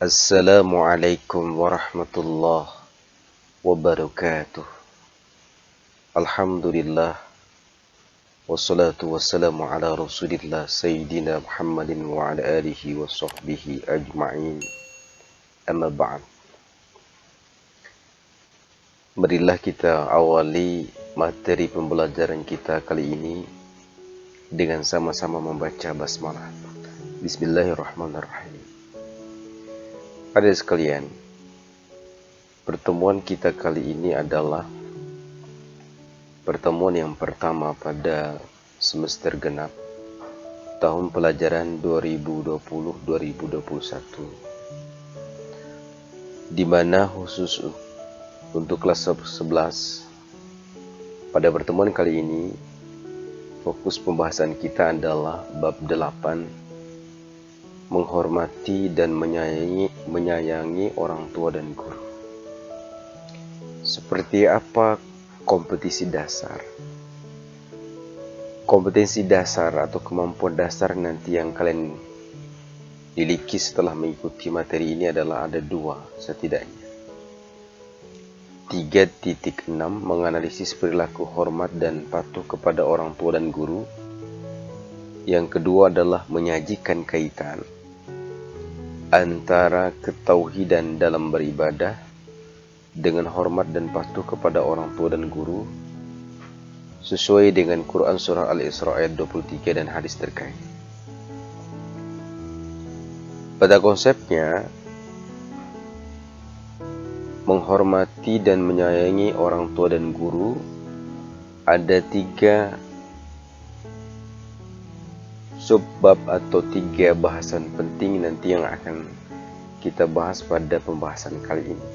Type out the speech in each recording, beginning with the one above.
Assalamualaikum warahmatullahi wabarakatuh. Alhamdulillah. Wassalatu wassalamu ala rasulillah Sayyidina Muhammadin wa ala alihi wa sahbihi ajma'in. Amma ba'd. Marilah kita awali materi pembelajaran kita kali ini dengan sama-sama membaca basmalah. Bismillahirrahmanirrahim. Hadirin sekalian, pertemuan kita kali ini adalah pertemuan yang pertama pada semester genap tahun pelajaran 2020-2021, di mana khusus untuk kelas 11. Pada pertemuan kali ini, fokus pembahasan kita adalah bab 8, menghormati dan menyayangi orang tua dan guru. Seperti apa kompetisi dasar? Kompetensi dasar atau kemampuan dasar nanti yang kalian miliki setelah mengikuti materi ini adalah ada 2 setidaknya. 3.6 menganalisis perilaku hormat dan patuh kepada orang tua dan guru. Yang kedua adalah menyajikan kaitan antara ketauhidan dalam beribadah dengan hormat dan patuh kepada orang tua dan guru sesuai dengan Quran Surah Al-Isra ayat 23 dan hadis terkait. Pada konsepnya, menghormati dan menyayangi orang tua dan guru ada 3 subbab atau 3 bahasan penting nanti yang akan kita bahas pada pembahasan kali ini.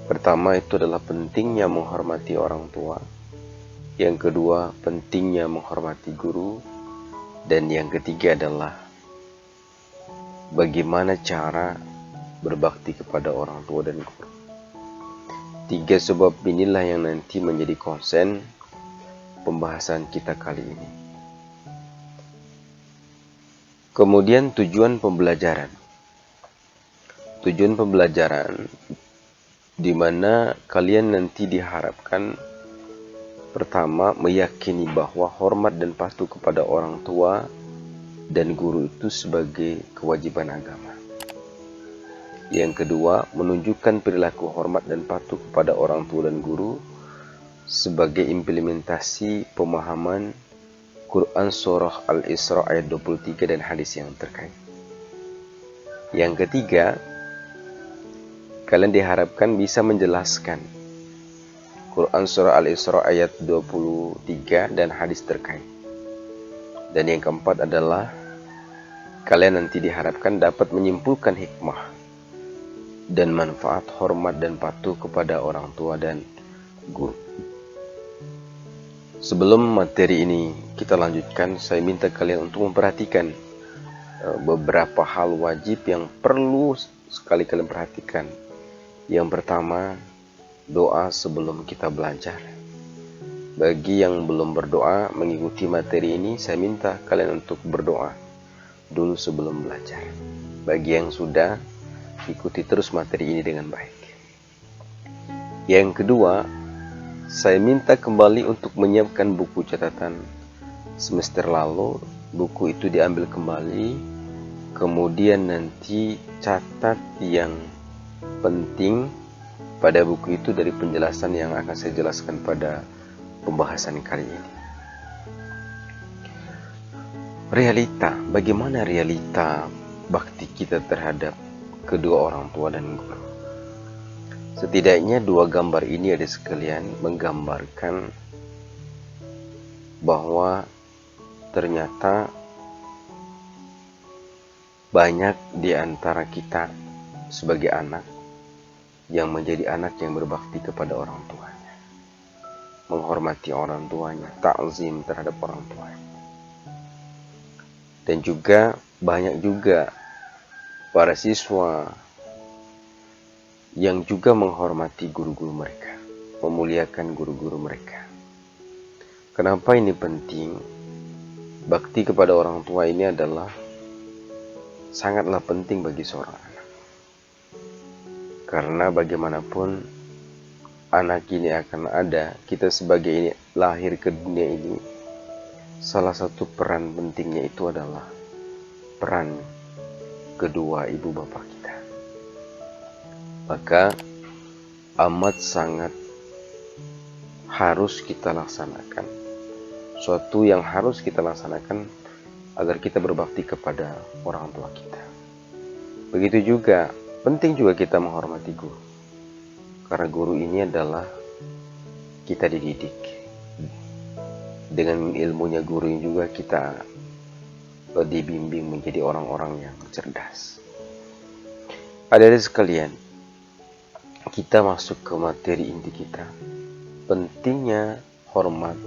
Pertama itu adalah pentingnya menghormati orang tua. Yang kedua, pentingnya menghormati guru. Dan yang ketiga adalah bagaimana cara berbakti kepada orang tua dan guru. 3 sebab inilah yang nanti menjadi konsen pembahasan kita kali ini. Kemudian tujuan pembelajaran. Tujuan pembelajaran di mana kalian nanti diharapkan pertama meyakini bahwa hormat dan patuh kepada orang tua dan guru itu sebagai kewajiban agama. Yang kedua, menunjukkan perilaku hormat dan patuh kepada orang tua dan guru sebagai implementasi pemahaman Quran Surah Al-Isra ayat 23 dan hadis yang terkait. Yang ketiga, kalian diharapkan bisa menjelaskan Quran Surah Al-Isra ayat 23 dan hadis terkait. Dan yang keempat adalah kalian nanti diharapkan dapat menyimpulkan hikmah dan manfaat hormat dan patuh kepada orang tua dan guru. Sebelum materi ini kita lanjutkan, saya minta kalian untuk memperhatikan beberapa hal wajib yang perlu sekali kalian perhatikan. Yang pertama, doa sebelum kita belajar. Bagi yang belum berdoa mengikuti materi ini, saya minta kalian untuk berdoa dulu sebelum belajar. Bagi yang sudah, ikuti terus materi ini dengan baik. Yang kedua, saya minta kembali untuk menyiapkan buku catatan semester lalu. Buku itu diambil kembali, kemudian nanti catat yang penting pada buku itu dari penjelasan yang akan saya jelaskan pada pembahasan kali ini. Realita, bagaimana realita bakti kita terhadap kedua orang tua dan guru? Setidaknya 2 gambar ini ada sekalian menggambarkan bahwa ternyata banyak di antara kita sebagai anak yang menjadi anak yang berbakti kepada orang tuanya, menghormati orang tuanya, ta'zim terhadap orang tuanya. Dan juga banyak juga para siswa yang juga menghormati guru-guru mereka, memuliakan guru-guru mereka. Kenapa ini penting? Bakti kepada orang tua ini adalah sangatlah penting bagi seorang anak. Karena bagaimanapun anak ini akan ada, kita sebagai ini lahir ke dunia ini, salah satu peran pentingnya itu adalah peran kedua ibu bapak kita. Maka amat sangat harus kita laksanakan, suatu yang harus kita laksanakan agar kita berbakti kepada orang tua kita. Begitu juga, penting juga kita menghormati guru. Karena guru ini adalah kita dididik. Dengan ilmunya guru ini juga kita dibimbing menjadi orang-orang yang cerdas. Hadirin sekalian, kita masuk ke materi inti kita. Pentingnya hormat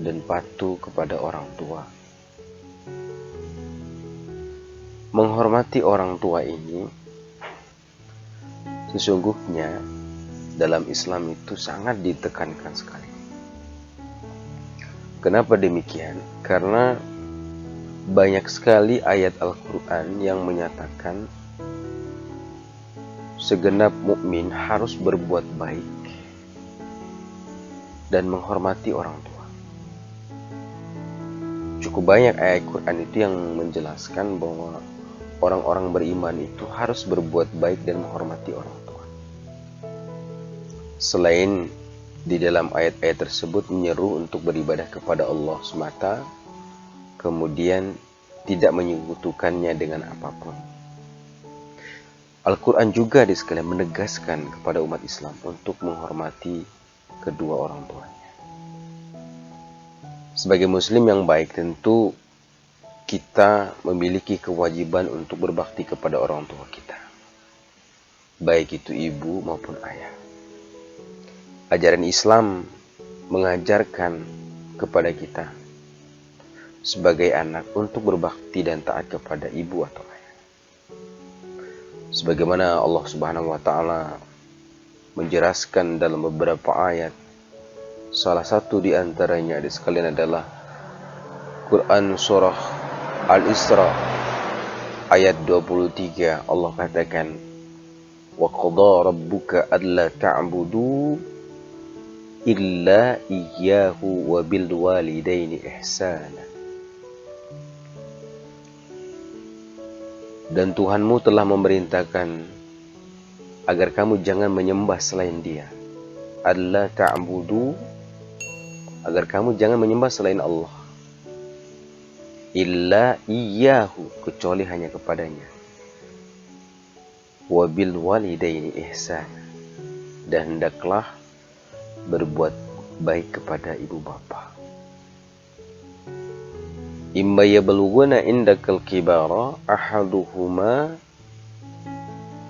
dan patuh kepada orang tua. Menghormati orang tua ini sesungguhnya dalam Islam itu sangat ditekankan sekali. Kenapa demikian? Karena banyak sekali ayat Al-Quran yang menyatakan segenap mukmin harus berbuat baik dan menghormati orang tua. Cukup banyak ayat Quran itu yang menjelaskan bahwa orang-orang beriman itu harus berbuat baik dan menghormati orang tua. Selain di dalam ayat-ayat tersebut menyeru untuk beribadah kepada Allah semata, kemudian tidak menyekutukannya dengan apapun. Al-Quran juga di sekalian menegaskan kepada umat Islam untuk menghormati kedua orang tuanya. Sebagai muslim yang baik, tentu kita memiliki kewajiban untuk berbakti kepada orang tua kita, baik itu ibu maupun ayah. Ajaran Islam mengajarkan kepada kita sebagai anak untuk berbakti dan taat kepada ibu atau ayah. Sebagaimana Allah Subhanahu wa taala menjelaskan dalam beberapa ayat, salah satu di antaranya ada sekalian adalah Quran surah Al-Isra ayat 23. Allah katakan, wa qadha rabbuka alla ta'budu illa iyyahu wa bil walidaini ihsana. Dan Tuhanmu telah memerintahkan agar kamu jangan menyembah selain Dia. Alla ta'budu, agar kamu jangan menyembah selain Allah. Illa iyyahu, kecuali hanya kepadanya. Wa bil walidaini ihsana, dan hendaklah berbuat baik kepada ibu bapa. Imma yablughuna indakal kibara ahaduhuma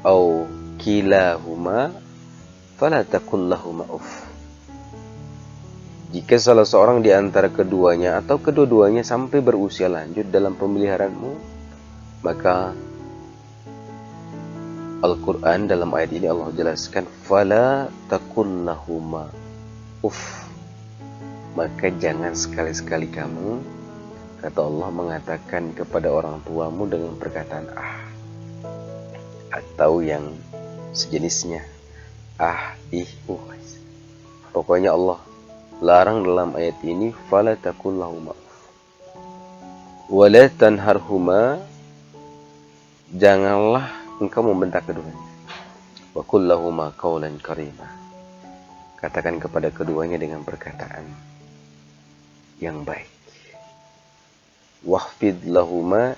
aw kilahuma fala taqul lahumā uff. Jika salah seorang di antara keduanya atau kedua-duanya sampai berusia lanjut dalam pemeliharaanmu, maka Al-Quran dalam ayat ini Allah jelaskan, fala taqul lahumā uff. Maka jangan sekali-sekali kamu, kata Allah, mengatakan kepada orang tuamu dengan perkataan atau yang sejenisnya, ih, Pokoknya Allah larang dalam ayat ini, fala taqul lahumā uff. Wa la tanharhumā, janganlah engkau membentak keduanya. Wa qul lahumā qawlan karīmā, katakan kepada keduanya dengan perkataan yang baik. Wahfid lahumā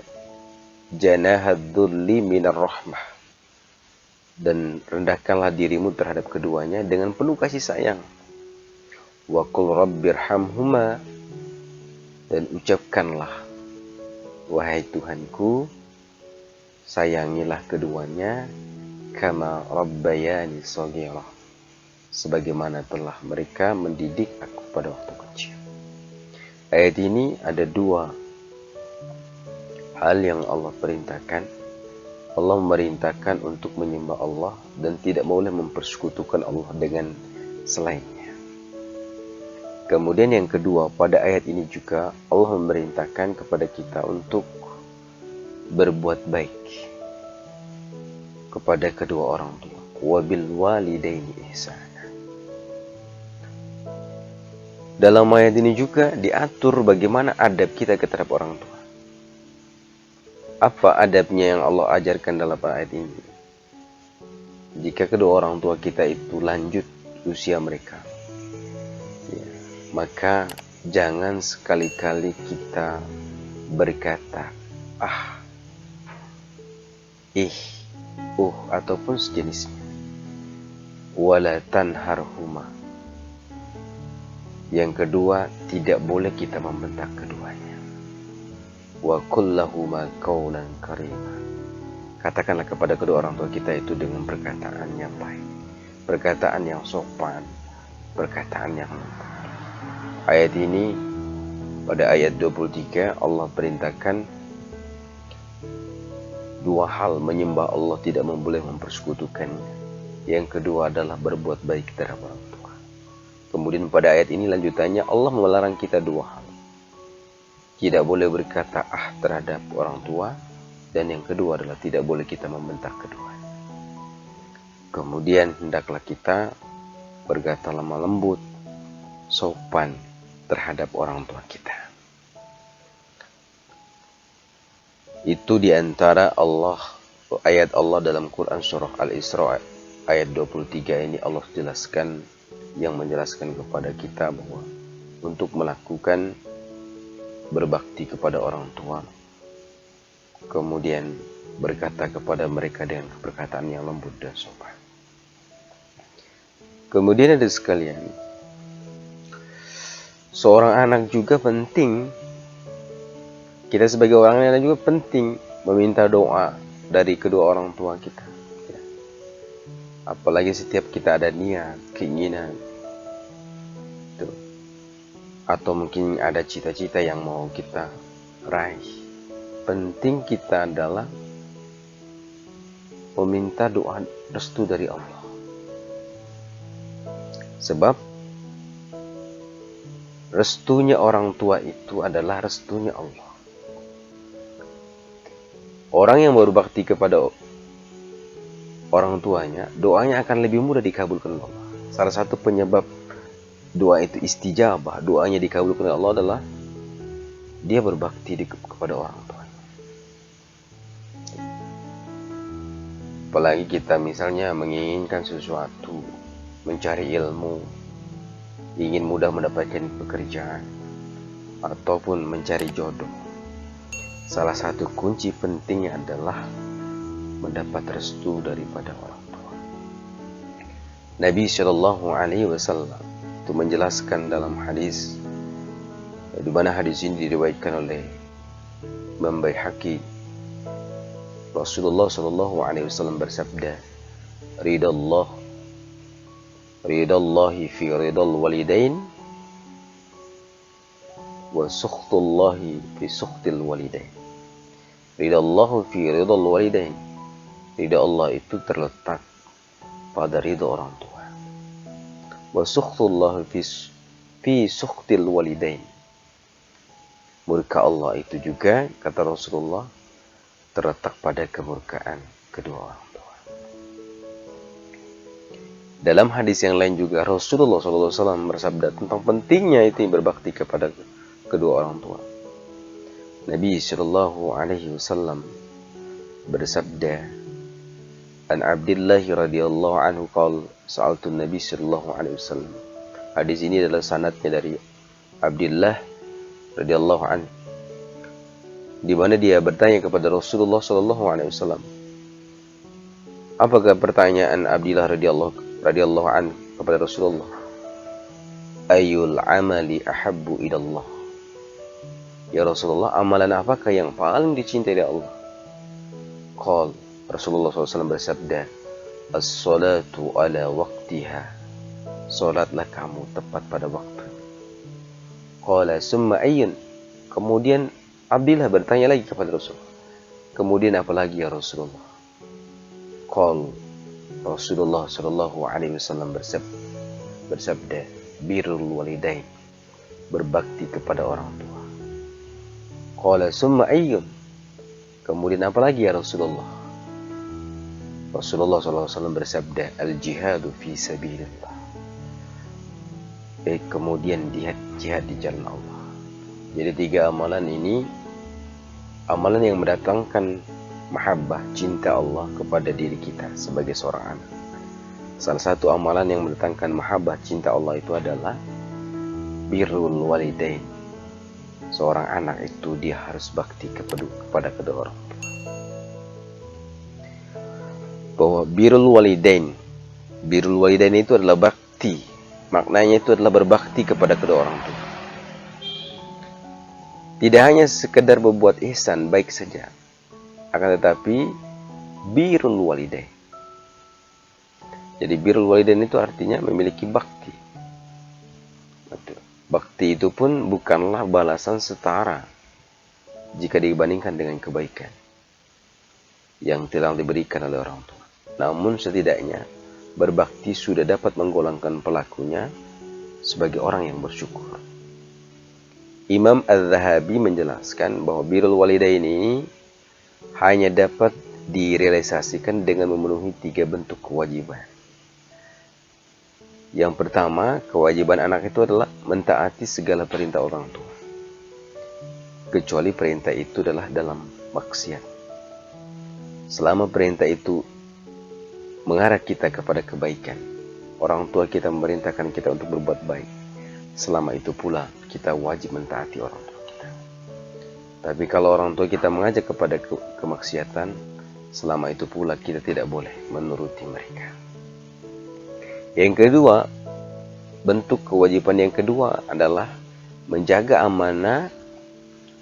janahad dhulli minar rahmah, dan rendahkanlah dirimu terhadap keduanya dengan penuh kasih sayang. Wa qul rabbirhamhuma, dan ucapkanlah, wahai Tuhanku, sayangilah keduanya, kama rabbayani shaghira, sebagaimana telah mereka mendidik aku pada waktu kecil. Ayat ini ada dua hal yang Allah perintahkan. Allah memerintahkan untuk menyembah Allah dan tidak boleh mempersekutukan Allah dengan selainnya. Kemudian yang kedua, pada ayat ini juga Allah memerintahkan kepada kita untuk berbuat baik kepada kedua orang tua. Wabil walidaini ihsana. Dalam ayat ini juga diatur bagaimana adab kita terhadap orang tua. Apa adabnya yang Allah ajarkan dalam ayat ini? Jika kedua orang tua kita itu lanjut usia mereka, ya, maka jangan sekali-kali kita berkata ataupun sejenisnya. Wala tanharhuma. Yang kedua, tidak boleh kita membentak keduanya. Wa qul lahuma qawlan karima. Katakanlah kepada kedua orang tua kita itu dengan perkataan yang baik, perkataan yang sopan, perkataan yang lembut. Ayat ini, pada ayat 23, Allah perintahkan dua hal: menyembah Allah, tidak boleh mempersekutukannya. Yang kedua adalah berbuat baik terhadap orang tua. Kemudian pada ayat ini lanjutannya Allah melarang kita dua hal. Tidak boleh berkata terhadap orang tua, dan yang kedua adalah tidak boleh kita membentak keduanya. Kemudian hendaklah kita berkata lemah lembut, sopan terhadap orang tua kita. Itu diantara ayat Allah dalam Quran surah Al-Isra ayat 23 ini. Allah jelaskan, yang menjelaskan kepada kita bahwa untuk melakukan berbakti kepada orang tua, kemudian berkata kepada mereka dengan perkataan yang lembut dan sopan. Kemudian ada sekalian, seorang anak juga penting. Kita sebagai orang yang juga penting meminta doa dari kedua orang tua kita. Apalagi setiap kita ada niat, keinginan, atau mungkin ada cita-cita yang mau kita raih. Penting kita adalah meminta doa restu dari Allah. Sebab restunya orang tua itu adalah restunya Allah. Orang yang berbakti kepada orang tuanya, doanya akan lebih mudah dikabulkan Allah. Salah satu penyebab doa itu istijabah, doanya dikabulkan Allah adalah dia berbakti kepada orang tuanya. Apalagi kita misalnya menginginkan sesuatu, mencari ilmu, ingin mudah mendapatkan pekerjaan, ataupun mencari jodoh. Salah satu kunci pentingnya adalah mendapat restu daripada orang tua. Nabi Shallallahu Alaihi Wasallam itu menjelaskan dalam hadis, di mana hadis ini diriwayatkan oleh Imam Baihaqi. Rasulullah Shallallahu Alaihi Wasallam bersabda, ridallahi fi ridal walidain, wa sukhtullahi fi sukhtil walidain. Ridallahu fi ridal walidain. Ridha Allah itu terletak pada ridha orang tua. Wa sukhtullahi fi sukhtil walidain. Murka Allah itu juga, kata Rasulullah, terletak pada kemurkaan kedua orang tua. Dalam hadis yang lain juga Rasulullah SAW bersabda tentang pentingnya itu berbakti kepada kedua orang tua. Nabi Shallallahu Alaihi Wasallam bersabda, An Abdillah radhiyallahu anhu qala sa'altu Nabi Shallallahu Alaihi Wasallam. Hadis ini adalah sanadnya dari Abdillah radhiyallahu anhu, di mana dia bertanya kepada Rasulullah Shallallahu Alaihi Wasallam. Apakah pertanyaan Abdillah radhiyallahu anhu kepada Rasulullah? Ayul amali ahabbu ilallah. Ya Rasulullah, amalan apakah yang paling dicintai oleh Allah? Qal, Rasulullah SAW bersabda, as-salatu ala waqtiha. Salatlah kamu tepat pada waktu. Qala summa ayyun. Kemudian Abdillah bertanya lagi kepada Rasulullah, kemudian apa lagi ya Rasulullah? Qal, Rasulullah SAW bersabda, birrul walidain, berbakti kepada orang tua. Qala summa ayyun. Kemudian apa lagi ya Rasulullah? Rasulullah SAW bersabda, al-jihadu fi sabilillah. Kemudian jihad di jalan Allah. Jadi 3 amalan ini, amalan yang mendatangkan mahabbah, cinta Allah kepada diri kita sebagai seorang anak. Salah satu amalan yang mendatangkan mahabbah, cinta Allah itu adalah birrul walidain. Seorang anak itu dia harus bakti kepada kedua orang tua. Bahwa birrul walidain itu adalah bakti. Maknanya itu adalah berbakti kepada kedua orang tua. Tidak hanya sekedar berbuat ihsan, baik saja. Akan tetapi birrul walidain. Jadi birrul walidain itu artinya memiliki bakti. Bakti itu pun bukanlah balasan setara jika dibandingkan dengan kebaikan yang telah diberikan oleh orang tua. Namun setidaknya berbakti sudah dapat menggolongkan pelakunya sebagai orang yang bersyukur. Imam Az-Zahabi menjelaskan bahwa birrul walidain ini hanya dapat direalisasikan dengan memenuhi 3 bentuk kewajiban. Yang pertama, kewajiban anak itu adalah mentaati segala perintah orang tua, kecuali perintah itu adalah dalam maksiat. Selama perintah itu mengarah kita kepada kebaikan, orang tua kita memerintahkan kita untuk berbuat baik, selama itu pula kita wajib mentaati orang tua kita. Tapi kalau orang tua kita mengajak kepada kemaksiatan, selama itu pula kita tidak boleh menuruti mereka. Yang kedua, bentuk kewajiban yang kedua adalah menjaga amanah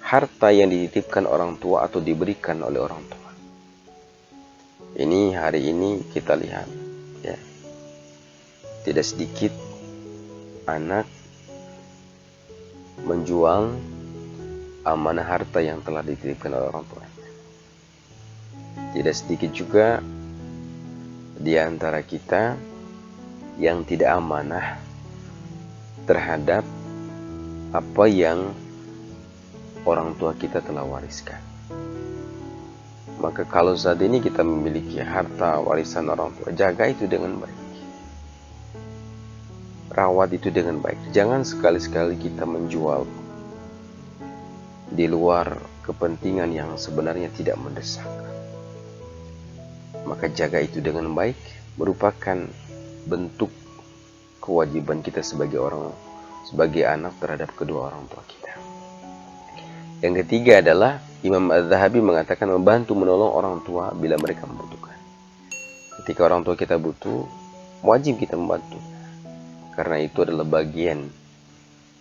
harta yang dititipkan orang tua atau diberikan oleh orang tua. Ini hari ini kita lihat, ya, tidak sedikit anak menjual amanah harta yang telah dititipkan oleh orang tua. Tidak sedikit juga di antara kita yang tidak amanah terhadap apa yang orang tua kita telah wariskan. Maka kalau saat ini kita memiliki harta warisan orang tua, jaga itu dengan baik. Rawat itu dengan baik. Jangan sekali-sekali kita menjual di luar kepentingan yang sebenarnya tidak mendesak. Maka jaga itu dengan baik, merupakan bentuk kewajiban kita sebagai anak terhadap kedua orang tua kita. Yang ketiga adalah Imam Az-Zahabi mengatakan membantu menolong orang tua bila mereka membutuhkan. Ketika orang tua kita butuh, wajib kita membantu. Karena itu adalah bagian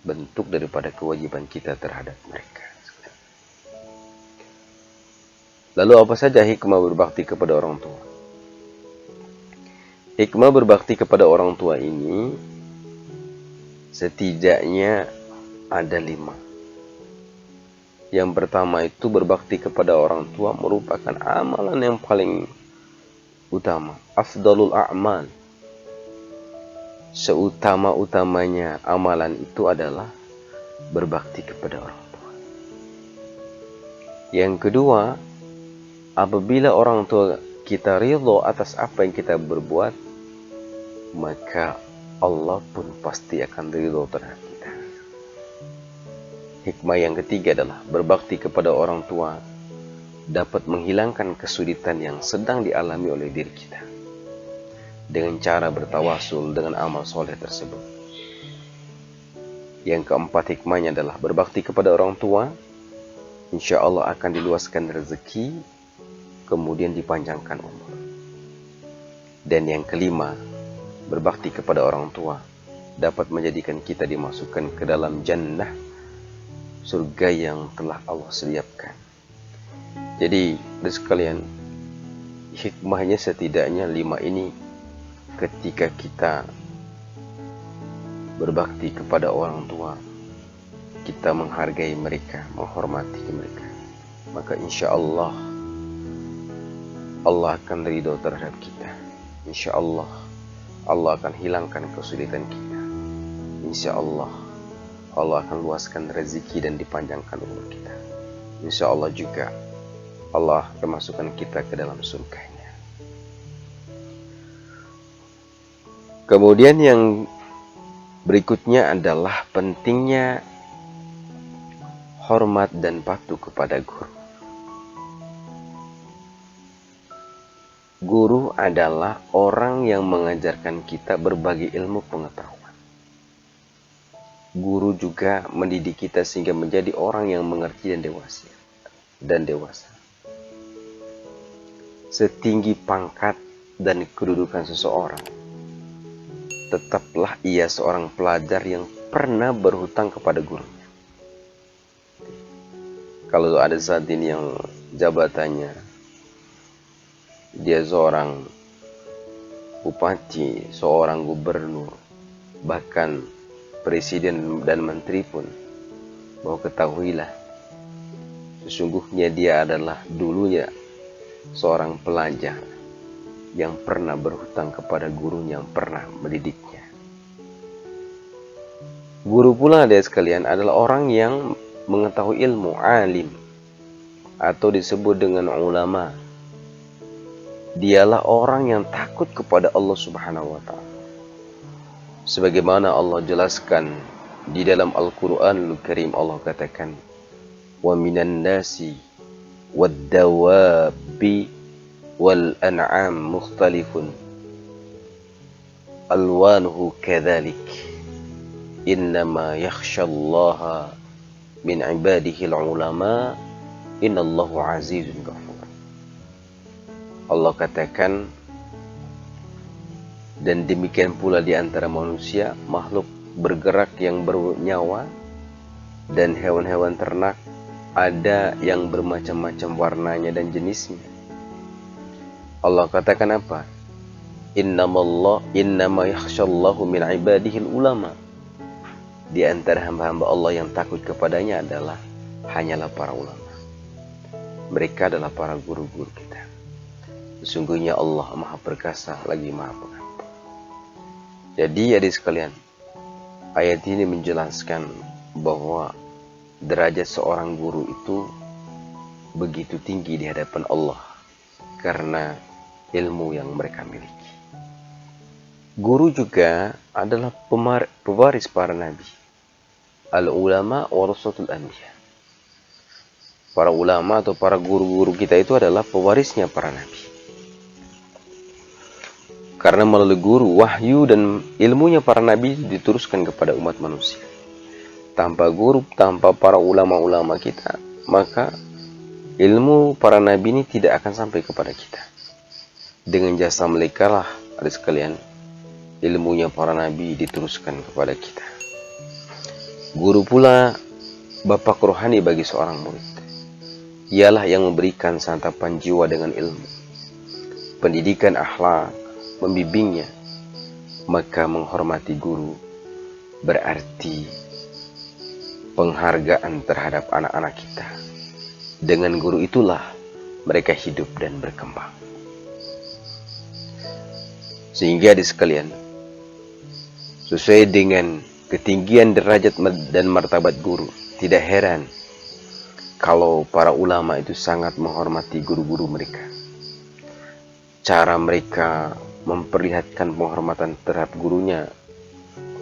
bentuk daripada kewajiban kita terhadap mereka. Lalu apa saja hikmah berbakti kepada orang tua? Hikmah berbakti kepada orang tua ini setidaknya ada 5. Yang pertama itu berbakti kepada orang tua merupakan amalan yang paling utama. Afdalul a'mal. Seutama-utamanya amalan itu adalah berbakti kepada orang tua. Yang kedua, apabila orang tua kita ridho atas apa yang kita berbuat, maka Allah pun pasti akan ridho terhadap kita. Hikmah yang ketiga adalah berbakti kepada orang tua dapat menghilangkan kesulitan yang sedang dialami oleh diri kita dengan cara bertawasul dengan amal soleh tersebut. Yang keempat hikmahnya adalah berbakti kepada orang tua, insya Allah akan diluaskan rezeki, kemudian dipanjangkan umur. Dan yang kelima, berbakti kepada orang tua dapat menjadikan kita dimasukkan ke dalam jannah, surga yang telah Allah sediakan. Jadi, sekalian, hikmahnya setidaknya 5 ini. Ketika kita berbakti kepada orang tua, kita menghargai mereka, menghormati mereka, maka insya Allah Allah akan ridho terhadap kita. Insya Allah Allah akan hilangkan kesulitan kita. Insya Allah Allah akan luaskan rezeki dan dipanjangkan umur kita. Insya Allah juga Allah akan masukkan kita ke dalam surganya. Kemudian yang berikutnya adalah pentingnya hormat dan patuh kepada guru. Guru adalah orang yang mengajarkan kita berbagai ilmu pengetahuan. Guru juga mendidik kita sehingga menjadi orang yang mengerti dan dewasa. Setinggi pangkat dan kedudukan seseorang, tetaplah ia seorang pelajar yang pernah berhutang kepada gurunya. Kalau ada saat ini yang jabatannya dia seorang bupati, seorang gubernur, bahkan presiden dan menteri pun, bahwa ketahuilah, sesungguhnya dia adalah dulunya seorang pelajar yang pernah berhutang kepada gurunya yang pernah mendidiknya. Guru pula, adik sekalian, adalah orang yang mengetahui ilmu, alim, atau disebut dengan ulama. Dialah orang yang takut kepada Allah Subhanahu wa Ta'ala. Sebagaimana Allah jelaskan di dalam Al-Quranul Karim, Allah katakan, "Wa minan nasi wad-dawabi wal an'am mukhtalifun alwanuhu kadzalik innama yakhshallaha min ibadihi al-ulama innallahu azizun ghafur." Allah katakan, dan demikian pula di antara manusia, makhluk bergerak yang bernyawa, dan hewan-hewan ternak, ada yang bermacam-macam warnanya dan jenisnya. Allah katakan apa? Innama yakhshallahu min ibadihil ulama. Di antara hamba-hamba Allah yang takut kepadanya adalah hanyalah para ulama. Mereka adalah para guru-guru kita. Sesungguhnya Allah Maha Perkasa lagi Maha Pengampun. Jadi adik sekalian, ayat ini menjelaskan bahwa derajat seorang guru itu begitu tinggi di hadapan Allah karena ilmu yang mereka miliki. Guru juga adalah pewaris para nabi. Al-ulama warasatul anbiya. Para ulama atau para guru-guru kita itu adalah pewarisnya para nabi. Karena melalui guru, wahyu dan ilmunya para nabi diteruskan kepada umat manusia. Tanpa guru, tanpa para ulama-ulama kita, maka ilmu para nabi ini tidak akan sampai kepada kita. Dengan jasa mereka lah, adik sekalian, ilmunya para nabi diteruskan kepada kita. Guru pula bapak rohani bagi seorang murid. Ialah yang memberikan santapan jiwa dengan ilmu, pendidikan akhlak, membimbingnya. Maka menghormati guru berarti penghargaan terhadap anak-anak kita. Dengan guru itulah mereka hidup dan berkembang. Sehingga di sekalian, sesuai dengan ketinggian derajat dan martabat guru, tidak heran kalau para ulama itu sangat menghormati guru-guru mereka. Cara mereka memperlihatkan penghormatan terhadap gurunya,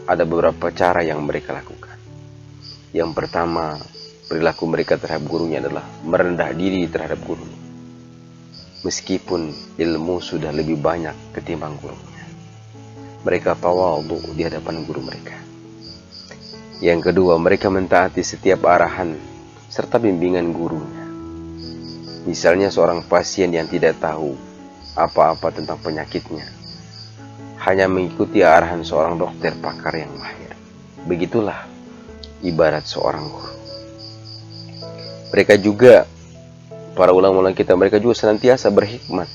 ada beberapa cara yang mereka lakukan. Yang pertama, perilaku mereka terhadap gurunya adalah merendah diri terhadap gurunya, meskipun ilmu sudah lebih banyak ketimbang gurunya. Mereka tawadhu di hadapan guru mereka. Yang kedua, mereka mentaati setiap arahan serta bimbingan gurunya. Misalnya seorang pasien yang tidak tahu apa-apa tentang penyakitnya, hanya mengikuti arahan seorang dokter pakar yang mahir. Begitulah ibarat seorang guru. Mereka juga, para ulama-ulama kita, mereka juga senantiasa berhikmat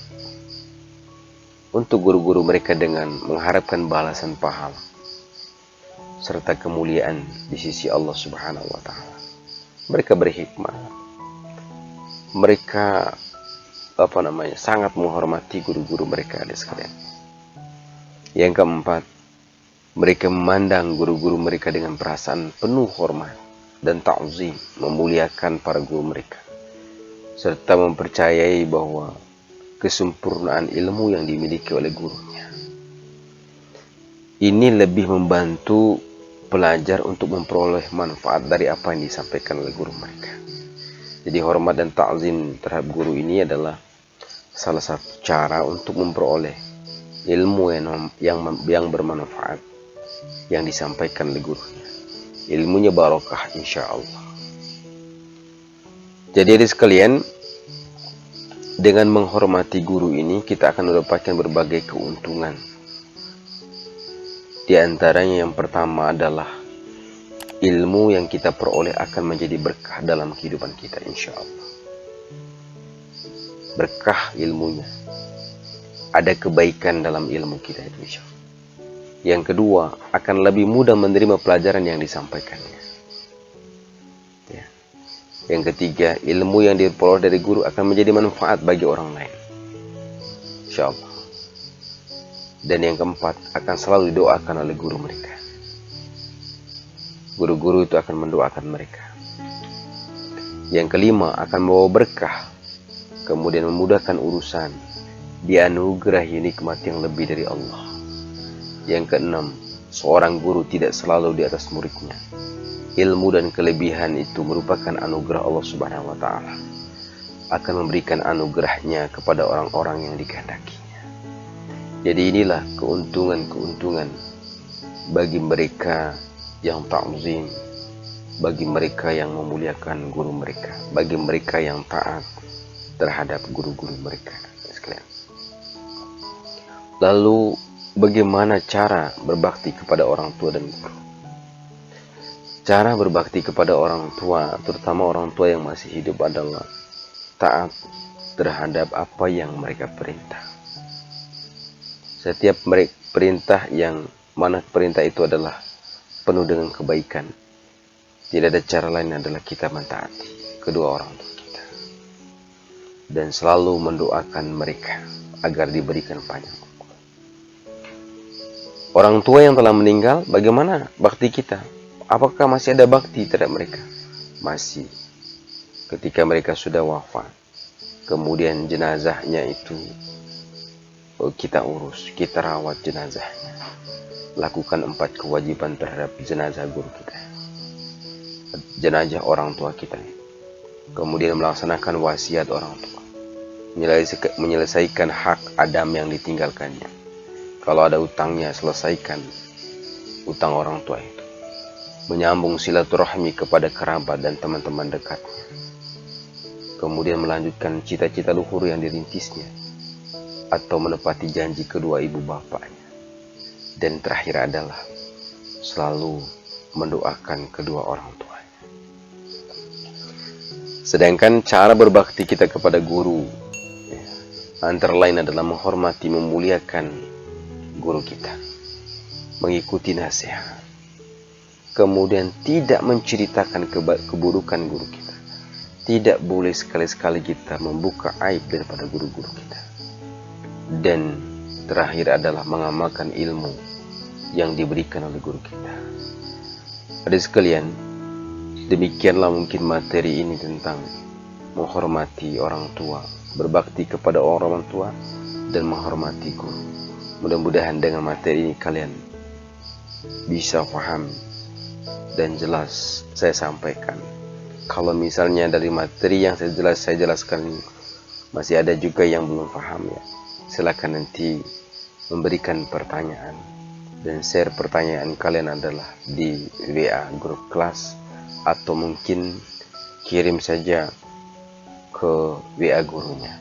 untuk guru-guru mereka dengan mengharapkan balasan pahala serta kemuliaan di sisi Allah Subhanahu wa Ta'ala. Mereka berhikmat. Mereka sangat menghormati guru-guru mereka, ada sekalian. Yang keempat, mereka memandang guru-guru mereka dengan perasaan penuh hormat dan ta'zim, memuliakan para guru mereka. serta mempercayai bahwa kesempurnaan ilmu yang dimiliki oleh gurunya. Ini lebih membantu pelajar untuk memperoleh manfaat dari apa yang disampaikan oleh guru mereka. Jadi hormat dan ta'zim terhadap guru ini adalah salah satu cara untuk memperoleh ilmu yang bermanfaat yang disampaikan oleh gurunya. Ilmunya barokah insya Allah. Jadi adik sekalian, dengan menghormati guru ini kita akan mendapatkan berbagai keuntungan. Di antaranya yang pertama adalah ilmu yang kita peroleh akan menjadi berkah dalam kehidupan kita insya Allah. Berkah ilmunya. Ada kebaikan dalam ilmu kita itu insya Allah. Yang kedua, akan lebih mudah menerima pelajaran yang disampaikannya. Ya. Yang ketiga, ilmu yang diperoleh dari guru akan menjadi manfaat bagi orang lain insya Allah. Dan yang keempat, akan selalu didoakan oleh guru mereka. Guru-guru itu akan mendoakan mereka. Yang kelima, akan membawa berkah, kemudian memudahkan urusan, dianugerahi nikmat yang lebih dari Allah. Yang keenam, seorang guru tidak selalu di atas muridnya. Ilmu dan kelebihan itu merupakan anugerah Allah Subhanahu wa Ta'ala. Akan memberikan anugerahnya kepada orang-orang yang dikehendakinya. Jadi inilah keuntungan-keuntungan bagi mereka yang ta'zim, bagi mereka yang memuliakan guru mereka, bagi mereka yang taat terhadap guru-guru mereka. Lalu bagaimana cara berbakti kepada orang tua dan guru? Cara berbakti kepada orang tua, terutama orang tua yang masih hidup, adalah taat terhadap apa yang mereka perintah. Setiap perintah yang mana perintah itu adalah penuh dengan kebaikan. Tidak ada cara lain adalah kita mentaati kedua orang tua kita. Dan selalu mendoakan mereka agar diberikan panjang umur. Orang tua yang telah meninggal, bagaimana bakti kita? Apakah masih ada bakti terhadap mereka? Masih. Ketika mereka sudah wafat, kemudian jenazahnya itu kita urus, kita rawat jenazahnya. Lakukan 4 kewajiban terhadap jenazah guru kita, jenazah orang tua kita. Kemudian melaksanakan wasiat orang tua, menyelesaikan hak Adam yang ditinggalkannya. Kalau ada utangnya, selesaikan utang orang tua itu. Menyambung silaturahmi kepada kerabat dan teman-teman dekatnya. Kemudian melanjutkan cita-cita luhur yang dirintisnya, atau menepati janji kedua ibu bapaknya. Dan terakhir adalah selalu mendoakan kedua orang tuanya. Sedangkan cara berbakti kita kepada guru, antara lain adalah menghormati, memuliakan guru kita, mengikuti nasihat, kemudian tidak menceritakan keburukan guru kita. Tidak boleh sekali-sekali kita membuka aib daripada guru-guru kita. Dan terakhir adalah mengamalkan ilmu yang diberikan oleh guru kita. Adik sekalian, demikianlah mungkin materi ini tentang menghormati orang tua, berbakti kepada orang tua, dan menghormati guru. Mudah-mudahan dengan materi ini kalian bisa paham dan jelas saya sampaikan. Kalau misalnya dari materi yang saya jelaskan ini masih ada juga yang belum paham, ya silakan nanti memberikan pertanyaan dan share pertanyaan kalian adalah di WA grup kelas, atau mungkin kirim saja ke WA gurunya.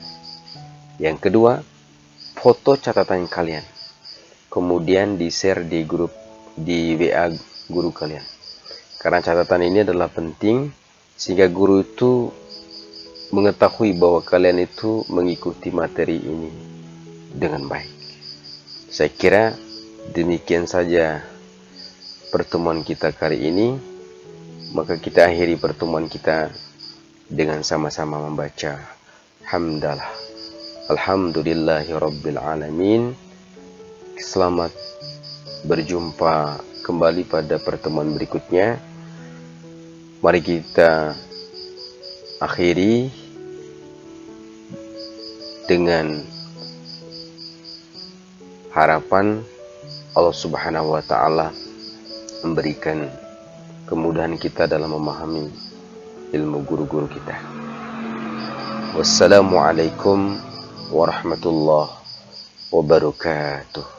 Yang kedua, foto catatan kalian kemudian di share di grup di WA guru kalian, karena catatan ini adalah penting sehingga guru itu mengetahui bahwa kalian itu mengikuti materi ini dengan baik. Saya kira demikian saja pertemuan kita kali ini. Maka kita akhiri pertemuan kita dengan sama-sama membaca hamdalah. Alhamdulillahirabbil alamin. Selamat berjumpa kembali pada pertemuan berikutnya. Mari kita akhiri dengan harapan Allah Subhanahu wa Ta'ala memberikan kemudahan kita dalam memahami ilmu guru-guru kita. Wassalamualaikum warahmatullahi wabarakatuh.